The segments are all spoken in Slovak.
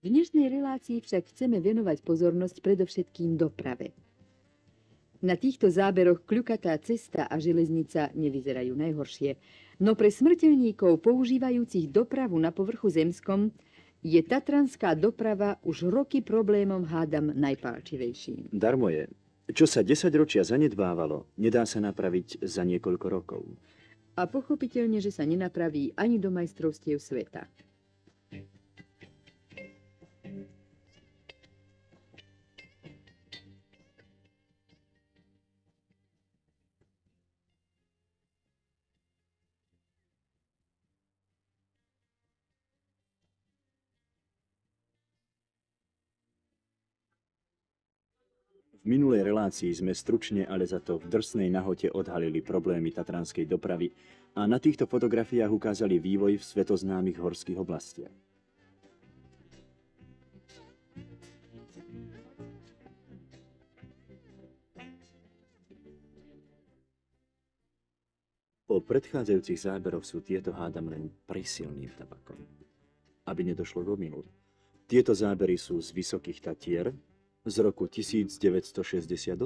V dnešnej relácii však chceme venovať pozornosť predovšetkým doprave. Na týchto záberoch kľukatá cesta a železnica nevyzerajú najhoršie, no pre smrteľníkov používajúcich dopravu na povrchu zemskom je tatranská doprava už roky problémom, hádam, najpálčivejším. Darmo je. Čo sa 10 ročia zanedbávalo, nedá sa napraviť za niekoľko rokov. A pochopiteľne, že sa nenapraví ani do majstrovstiev sveta. V minulej relácii sme stručne, ale za to v drsnej nahote odhalili problémy tatranskej dopravy a na týchto fotografiách ukázali vývoj v svetoznámych horských oblastiach. Po predchádzajúcich záberoch sú tieto, hádam, len prísilným tabakom. Aby nedošlo k omylu. Tieto zábery sú z Vysokých Tatier z roku 1968.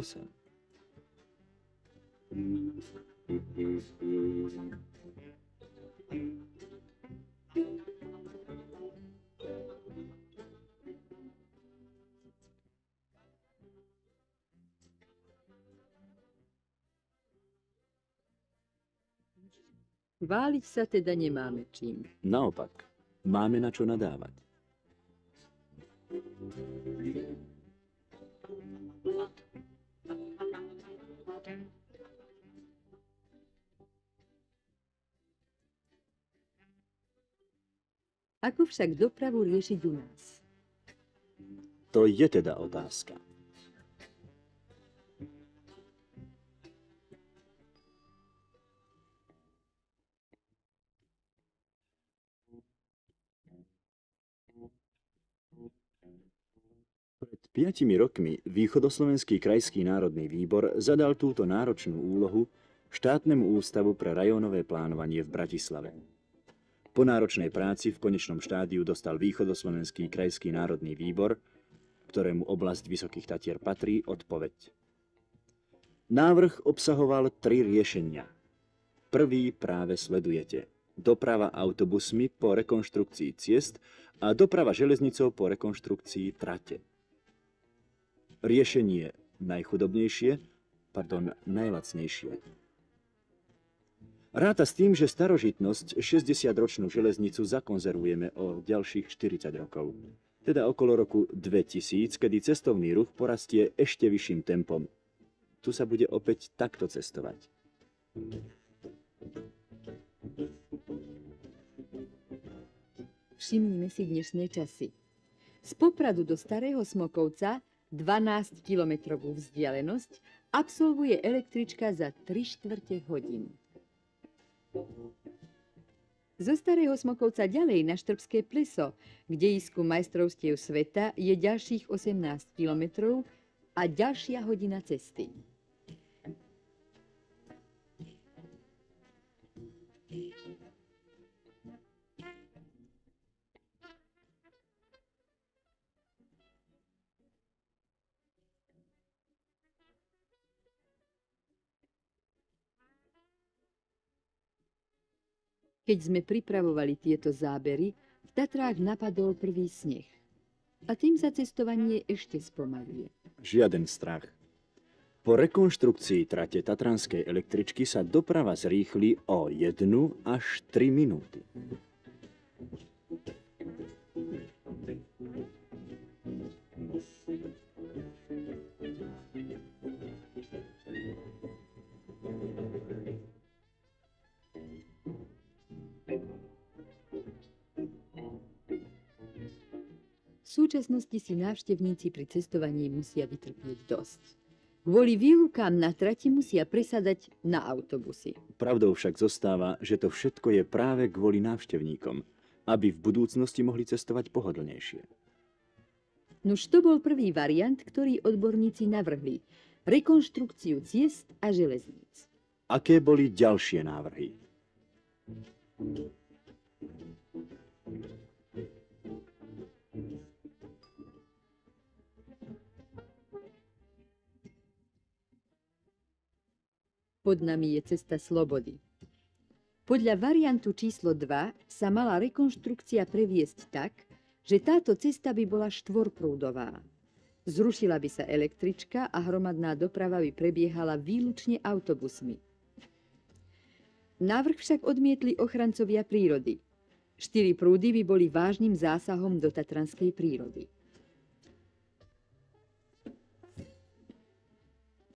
Váliť sa teda nemáme čím. Naopak, máme na čo nadávať. Ako však dopravu riešiť u nás? To je teda otázka. Pred 5 rokmi Východoslovenský krajský národný výbor zadal túto náročnú úlohu Štátnemu ústavu pre rajónové plánovanie v Bratislave. Po náročnej práci v konečnom štádiu dostal Východoslovenský krajský národný výbor, ktorému oblasť Vysokých Tatier patrí, odpoveď. Návrh obsahoval 3 riešenia. Prvý práve sledujete. Doprava autobusmi po rekonštrukcii ciest a doprava železnicou po rekonštrukcii trate. Riešenie najlacnejšie. Ráta s tým, že starožitnosť 60-ročnú železnicu zakonzervujeme o ďalších 40 rokov. Teda okolo roku 2000, kedy cestovný ruch porastie ešte vyšším tempom. Tu sa bude opäť takto cestovať. Všimnime si dnešné časy. Z Popradu do Starého Smokovca 12-kilometrovú vzdialenosť absolvuje električka za 3/4 hodiny. Zo Starého Smokovca ďalej na Štrbské pleso, k dejisku majstrovstiev sveta, je ďalších 18 kilometrov a ďalšia hodina cesty. Keď sme pripravovali tieto zábery, v Tatrách napadol prvý sneh. A tým sa cestovanie ešte spomaluje. Žiaden strach. Po rekonštrukcii trate tatranskej električky sa doprava zrýchli o 1 až 3 minúty. V súčasnosti si návštevníci pri cestovaní musia vytrpieť dosť. Kvôli výlukám na trati musia presadať na autobusy. Pravdou však zostáva, že to všetko je práve kvôli návštevníkom, aby v budúcnosti mohli cestovať pohodlnejšie. Nuž to bol prvý variant, ktorý odborníci navrhli. Rekonštrukciu ciest a železníc. Aké boli ďalšie návrhy? pod nami je cesta slobody. Podľa variantu číslo 2 sa mala rekonštrukcia previesť tak, že táto cesta by bola štvorprúdová. Zrušila by sa električka a hromadná doprava by prebiehala výlučne autobusmi. Návrh však odmietli ochrancovia prírody. 4 prúdy by boli vážnym zásahom do tatranskej prírody.